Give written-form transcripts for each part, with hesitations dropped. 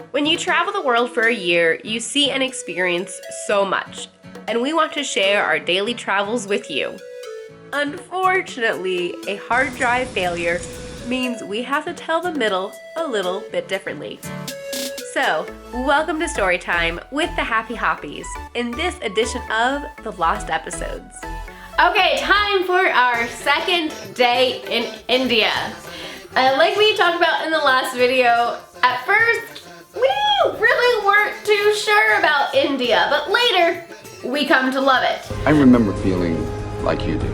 When you travel the world for a year, you see and experience so much, and we want to share our daily travels with you. Unfortunately, a hard drive failure means we have to tell the middle a little bit differently. So, welcome to Storytime with the Happy Hoppies in this edition of the Lost Episodes. Okay, time for our second day in India. Like we talked about in the last video, at first we really weren't too sure about India, but later we come to love it. I remember feeling like you do.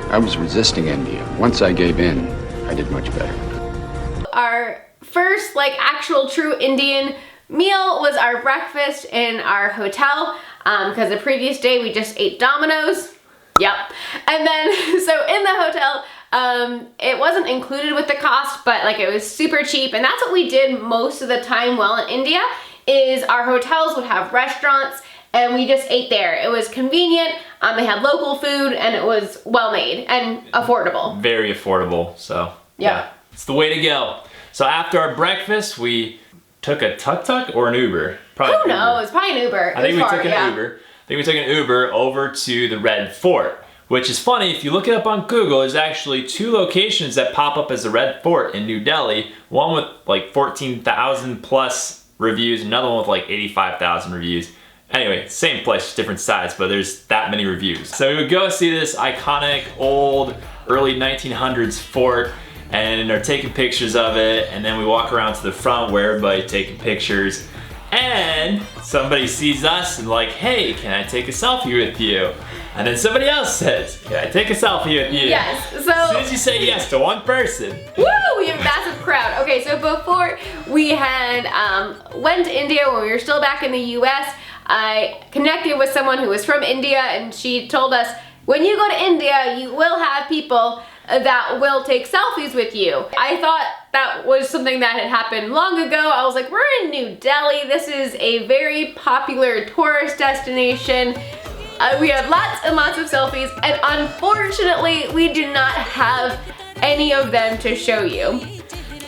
I was resisting India. Once I gave in, I did much better. Our first actual true Indian meal was our breakfast in our hotel because the previous day we just ate Domino's. Yep. And then so in the hotel, it wasn't included with the cost, but it was super cheap, and that's what we did most of the time while in India. Is our hotels would have restaurants and we just ate there. It was convenient. They had local food and it was well made and affordable. Very affordable. So yeah, it's the way to go. So after our breakfast, we took a tuk-tuk or an Uber. Probably Who knows? Probably an Uber. I think we took an Uber. I think we took an Uber over to the Red Fort, which is funny. If you look it up on Google, there's actually two locations that pop up as the Red Fort in New Delhi. One with 14,000 plus reviews, another one with 85,000 reviews. Anyway, same place, different size, but there's that many reviews. So we would go see this iconic old early 1900s fort and are taking pictures of it, and then we walk around to the front where everybody's taking pictures, and somebody sees us and hey, can I take a selfie with you? And then somebody else says, can I take a selfie with you? Yes, so as soon as you say yes to one person. Woo, we have a massive crowd. Okay, so before we had went to India when we were still back in the US, I connected with someone who was from India, and she told us, when you go to India, you will have people that will take selfies with you. I thought that was something that had happened long ago. I was like, we're in New Delhi. This is a very popular tourist destination. We have lots and lots of selfies, and unfortunately, we do not have any of them to show you.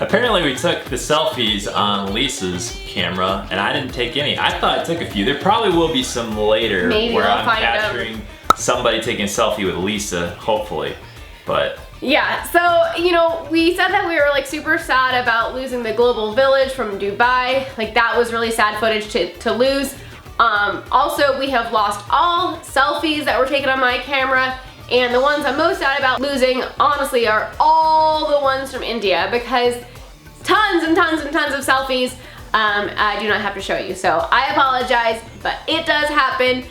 Apparently we took the selfies on Lisa's camera, and I didn't take any. I thought I took a few. There probably will be some later. Maybe where we'll I'm find capturing somebody taking a selfie with Lisa, hopefully. But yeah, so we said that we were super sad about losing the global village from Dubai. That was really sad footage to lose. Also, we have lost all selfies that were taken on my camera, and the ones I'm most sad about losing, honestly, are all the ones from India, because tons and tons and tons of selfies I do not have to show you. So I apologize, but it does happen.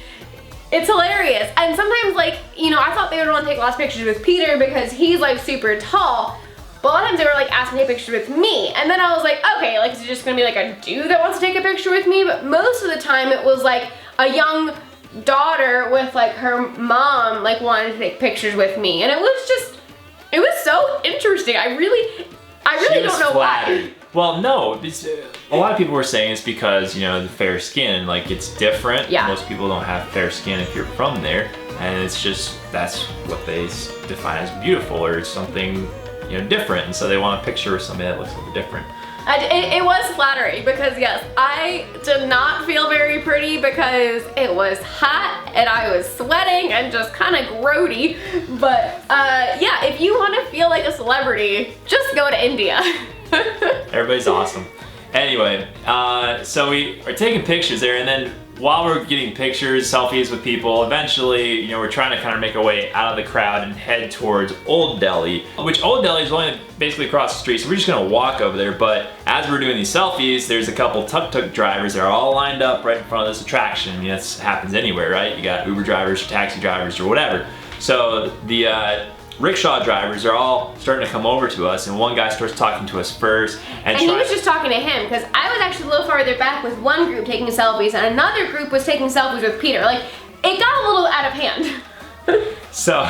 It's hilarious. And sometimes I thought they would want to take lots of pictures with Peter because he's super tall. But a lot of times they were asking to take pictures with me. And then I was like, okay, is it just gonna be a dude that wants to take a picture with me? But most of the time it was a young daughter with her mom wanted to take pictures with me. And it was so interesting. I really don't know why. Well, no, a lot of people were saying it's because, the fair skin, it's different. Yeah. Most people don't have fair skin if you're from there. And it's just, that's what they define as beautiful or something, different. And so they want a picture of somebody that looks a little different. It was flattering because, yes, I did not feel very pretty because it was hot and I was sweating and just kind of grody. But yeah, if you want to feel like a celebrity, just go to India. Everybody's awesome. Anyway, so we are taking pictures there, and then while we're getting pictures, selfies with people, eventually, we're trying to kind of make our way out of the crowd and head towards Old Delhi, which Old Delhi is only basically across the street, so we're just gonna walk over there. But as we're doing these selfies, there's a couple tuk-tuk drivers that are all lined up right in front of this attraction. I mean, that happens anywhere, right? You got Uber drivers, or taxi drivers, or whatever. So the rickshaw drivers are all starting to come over to us, and one guy starts talking to us first. And he was just talking to him, because I was actually a little farther back with one group taking selfies, and another group was taking selfies with Peter. It got a little out of hand. So,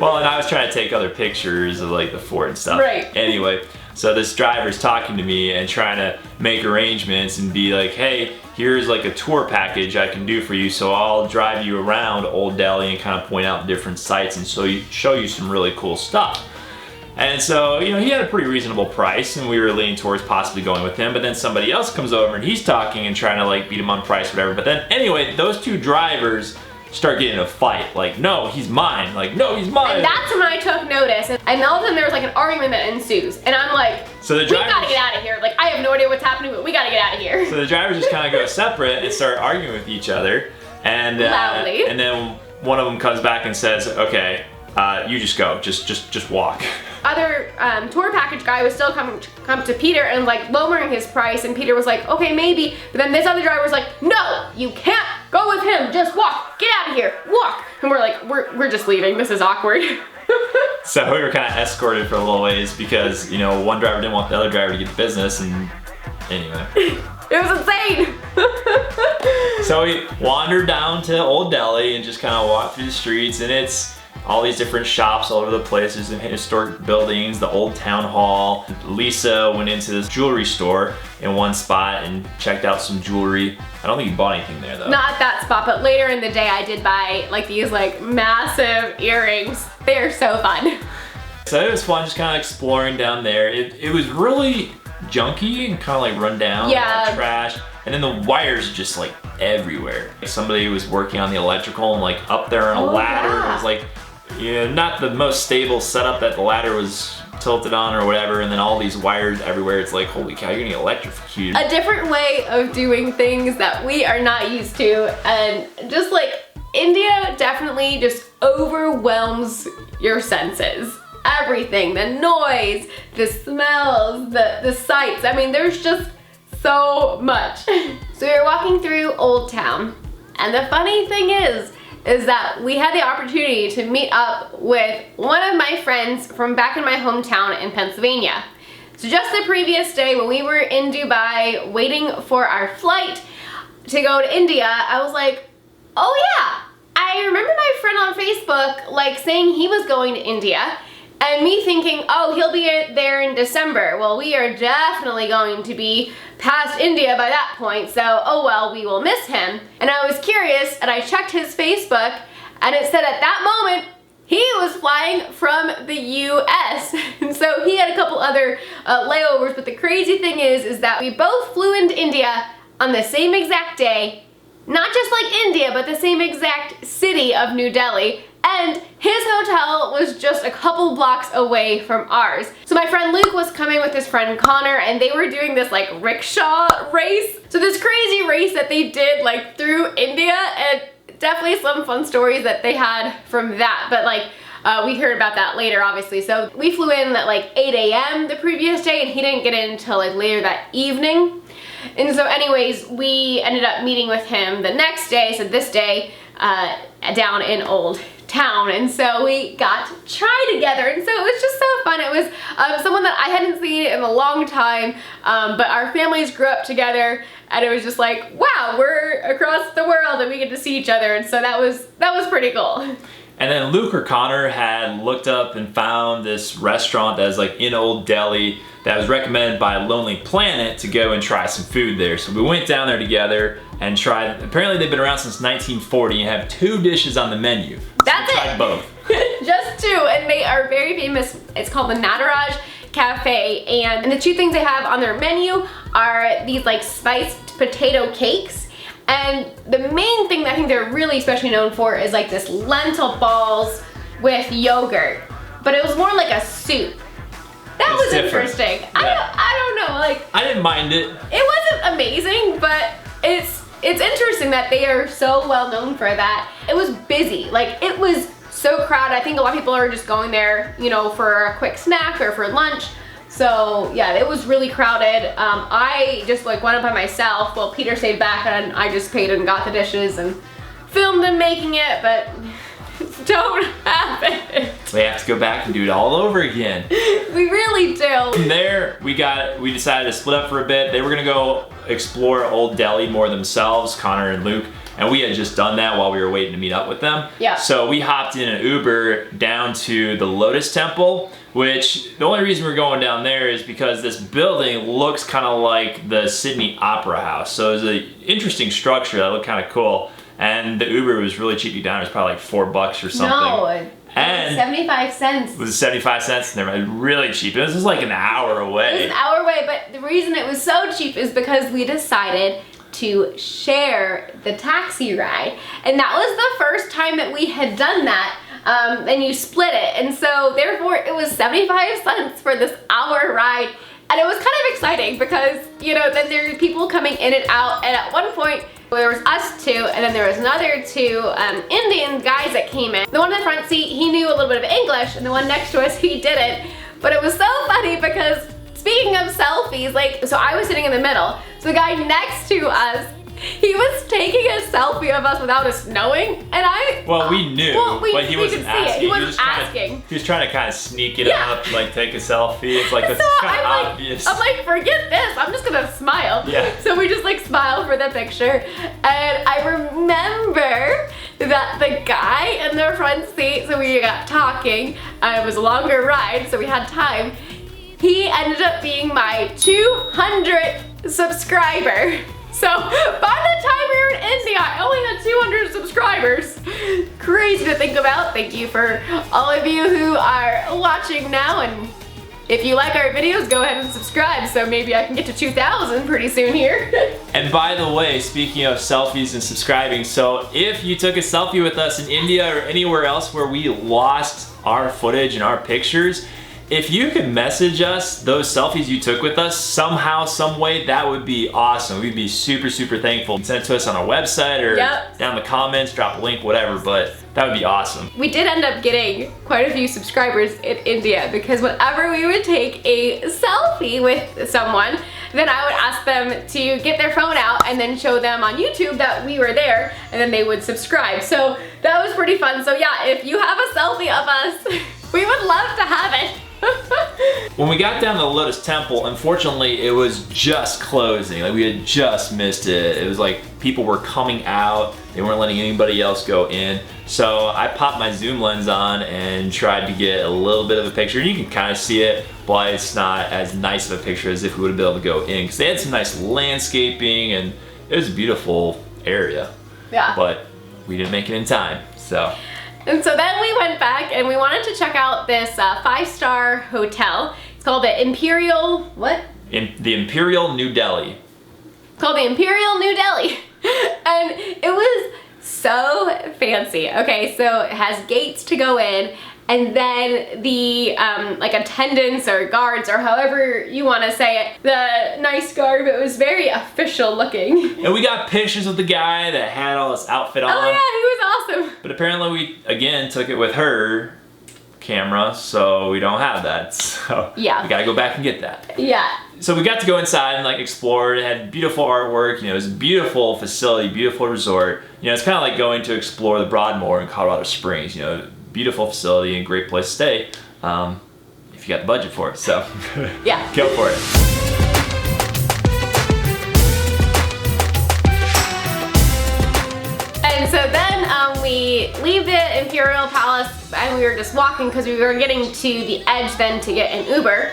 well, and I was trying to take other pictures of the fort and stuff. Right. Anyway, so this driver's talking to me and trying to make arrangements and be like, hey, here's a tour package I can do for you, so I'll drive you around Old Delhi and kind of point out different sites and show you some really cool stuff. And so, you know, he had a pretty reasonable price and we were leaning towards possibly going with him, but then somebody else comes over and he's talking and trying to like beat him on price, whatever. But then anyway, those two drivers start getting in a fight. Like, no, he's mine. Like, no, he's mine. And that's when I took notice. And all of a sudden there was like an argument that ensues. And I'm like, so we gotta get out of here. Like, I have no idea what's happening, but we gotta get out of here. So the drivers just kind of go separate and start arguing with each other. And loudly. And then one of them comes back and says, okay, you just go, just walk. Other tour package guy was still come to Peter and like lowering his price, and Peter was like, okay, maybe. But then this other driver was like, no, you can't go with him. Just walk. Get out of here. Walk. And we're like, we're just leaving. This is awkward. So we were kind of escorted for a little ways because, you know, one driver didn't want the other driver to get the business, and anyway. It was insane. So we wandered down to Old Delhi and just kind of walked through the streets, and it's all these different shops all over the place. There's some historic buildings, the old town hall. Lisa went into this jewelry store in one spot and checked out some jewelry. I don't think you bought anything there though. Not at that spot, but later in the day I did buy like these like massive earrings. They are so fun. So it was fun just kind of exploring down there. It was really junky and kind of like run down, yeah. Trash. And then the wires just like everywhere. Somebody was working on the electrical and like up there on a ladder. Yeah. It was like, you know, not the most stable setup that the ladder was tilted on or whatever, and then all these wires everywhere. It's like, holy cow, you're gonna get electrocuted. A different way of doing things that we are not used to, and just like India definitely just overwhelms your senses. Everything, the noise, the smells, the sights. I mean, there's just so much. So we were walking through Old Town, and the funny thing is that we had the opportunity to meet up with one of my friends from back in my hometown in Pennsylvania. So just the previous day when we were in Dubai waiting for our flight to go to India, I was like, oh yeah, I remember my friend on Facebook like saying he was going to India, and me thinking, oh, he'll be there in December. Well, we are definitely going to be past India by that point, so oh well, we will miss him. And I was curious, and I checked his Facebook, and it said at that moment, he was flying from the US. And so he had a couple other layovers, but the crazy thing is that we both flew into India on the same exact day, not just like India, but the same exact city of New Delhi. And his hotel was just a couple blocks away from ours. So my friend Luke was coming with his friend Connor, and they were doing this like rickshaw race. So this crazy race that they did like through India, and definitely some fun stories that they had from that. But like we heard about that later, obviously. So we flew in at like 8 a.m. the previous day, and he didn't get in until like later that evening. And so anyways, we ended up meeting with him the next day, so this day, down in Old Town. And so we got to try together, and so it was just so fun. It was someone that I hadn't seen in a long time, but our families grew up together, and it was just like, wow, we're across the world and we get to see each other. And so that was pretty cool. And then Luke or Connor had looked up and found this restaurant that was like in Old Delhi that was recommended by Lonely Planet to go and try some food there. So we went down there together and tried. Apparently they've been around since 1940 and have 2 dishes on the menu. That's so we it. tried both. Just 2, and they are very famous. It's called the Nataraj Cafe, and the 2 things they have on their menu are these like spiced potato cakes. And the main thing that I think they're really especially known for is like this lentil balls with yogurt, but it was more like a soup. That was different. Interesting. Yeah. I don't know, like I didn't mind it. It wasn't amazing, but it's interesting that they are so well known for that. It was busy, like it was so crowded. I think a lot of people are just going there, you know, for a quick snack or for lunch. So yeah, it was really crowded. I just like went up by myself while Peter stayed back, and I just paid and got the dishes and filmed them making it, but don't have it. We have to go back and do it all over again. We really do. From there, we decided to split up for a bit. They were gonna go explore Old Delhi more themselves, Connor and Luke, and we had just done that while we were waiting to meet up with them. Yeah. So we hopped in an Uber down to the Lotus Temple, which the only reason we're going down there is because this building looks kind of like the Sydney Opera House. So it's an interesting structure that looked kind of cool. And the Uber was really cheap to get down. It was probably like $4 or something. No. And 75 cents. it was 75 cents, and they're really cheap. This is like an hour away. It was an hour away, but the reason it was so cheap is because we decided to share the taxi ride. And that was the first time that we had done that. And you split it. And so therefore it was 75 cents for this hour ride. And it was kind of exciting because, you know, then there were people coming in and out. And at one point there was us two, and then there was another two Indian guys that came in. The one in the front seat, he knew a little bit of English, and the one next to us, he didn't. But it was so funny because speaking of selfies, like, so I was sitting in the middle. So the guy next to us, he was taking a selfie of us without us knowing, and well, we knew, but he wasn't asking. He wasn't asking. He was trying to kind of sneak it up, like take a selfie. It's like, it's so kind of obvious. I'm like, forget this. I'm just gonna smile. Yeah. So we just like smiled for the picture, and I remember that the guy in the front seat. So we got talking. It was a longer ride, so we had time. He ended up being my 200th subscriber. So by the time we were in India, I only had 200 subscribers. Crazy to think about. Thank you for all of you who are watching now, and if you like our videos, go ahead and subscribe so maybe I can get to 2,000 pretty soon here. And by the way, speaking of selfies and subscribing, so if you took a selfie with us in India or anywhere else where we lost our footage and our pictures, if you could message us those selfies you took with us somehow, some way, that would be awesome. We'd be super, super thankful. Send it to us on our website or down in the comments, drop a link, whatever, but that would be awesome. We did end up getting quite a few subscribers in India because whenever we would take a selfie with someone, then I would ask them to get their phone out and then show them on YouTube that we were there, and then they would subscribe. So that was pretty fun. So yeah, if you have a selfie of us, we would love to have it. When we got down to the Lotus Temple, unfortunately, it was just closing. Like, we had just missed it. It was like people were coming out. They weren't letting anybody else go in. So I popped my zoom lens on and tried to get a little bit of a picture. You can kind of see it, but it's not as nice of a picture as if we would have been able to go in, because they had some nice landscaping and it was a beautiful area. Yeah. But we didn't make it in time, so. And so then we went back and we wanted to check out this 5-star hotel. It's called the Imperial, what? The Imperial New Delhi. It's called the Imperial New Delhi. And it was so fancy. Okay, so it has gates to go in, and then the like attendants or guards or however you want to say it, the nice garb, it was very official looking. And we got pictures of the guy that had all this outfit on. Oh yeah, he was awesome. But apparently we, again, took it with her camera, so we don't have that. So yeah, we gotta go back and get that. Yeah. So we got to go inside and like explore. It had beautiful artwork, you know, it was a beautiful facility, beautiful resort. You know, it's kind of like going to explore the Broadmoor in Colorado Springs, you know, beautiful facility and great place to stay if you got the budget for it. So yeah, go for it. And so then we leave the Imperial Palace and we were just walking because we were getting to the edge then to get an Uber.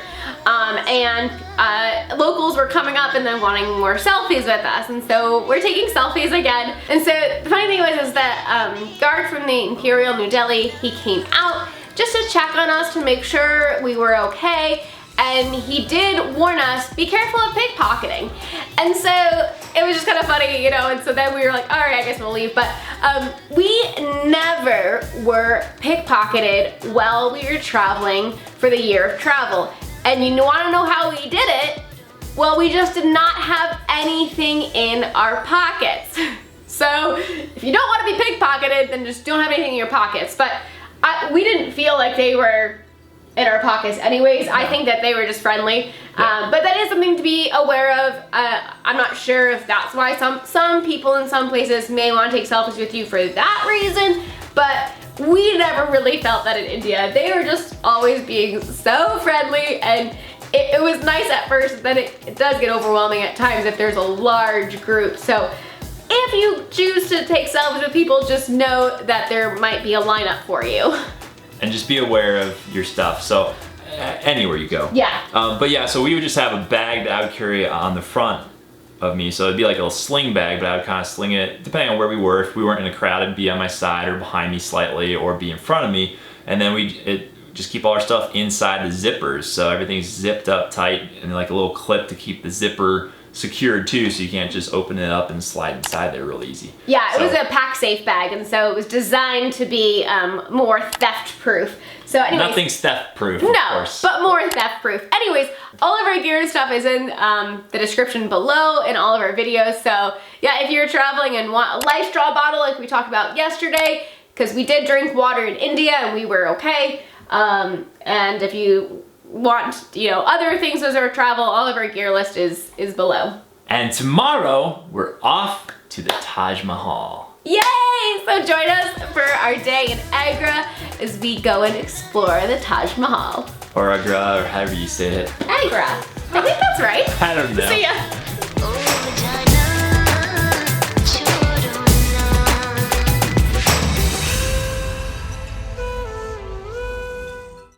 Locals were coming up and then wanting more selfies with us, and so we're taking selfies again. And so the funny thing was that guard from the Imperial New Delhi, he came out just to check on us to make sure we were okay, and he did warn us, be careful of pickpocketing. And so it was just kind of funny, you know, and so then we were like, all right, I guess we'll leave. But we never were pickpocketed while we were traveling for the year of travel. And you want to know how we did it? Well, we just did not have anything in our pockets. So if you don't want to be pickpocketed, then just don't have anything in your pockets. But we didn't feel like they were in our pockets anyways. I think that they were just friendly. But that is something to be aware of. I'm not sure if that's why some people in some places may want to take selfies with you for that reason, but we never really felt that in India. They were just always being so friendly, and it was nice at first, then it does get overwhelming at times if there's a large group. So if you choose to take selfies with people, just know that there might be a lineup for you. And just be aware of your stuff. So anywhere you go. Yeah. But yeah, so we would just have a bag that I would carry on the front of me. So it'd be like a little sling bag, but I would kind of sling it depending on where we were. If we weren't in a crowd, it'd be on my side or behind me slightly or be in front of me. And then just keep all our stuff inside the zippers. So everything's zipped up tight and like a little clip to keep the zipper secured too, so you can't just open it up and slide inside there real easy. Yeah, it was a pack safe bag, and so it was designed to be more theft proof. So anyways, nothing's theft proof, no, of course. but more theft proof. Anyways, all of our gear and stuff is in the description below in all of our videos. So yeah, if you're traveling and want a life straw bottle like we talked about yesterday, because we did drink water in India and we were okay. And if you want, other things as our travel, all of our gear list is below. And tomorrow, we're off to the Taj Mahal. Yay! So join us for our day in Agra as we go and explore the Taj Mahal. Or Agra, or however you say it. Agra. I think that's right. I don't know. See ya.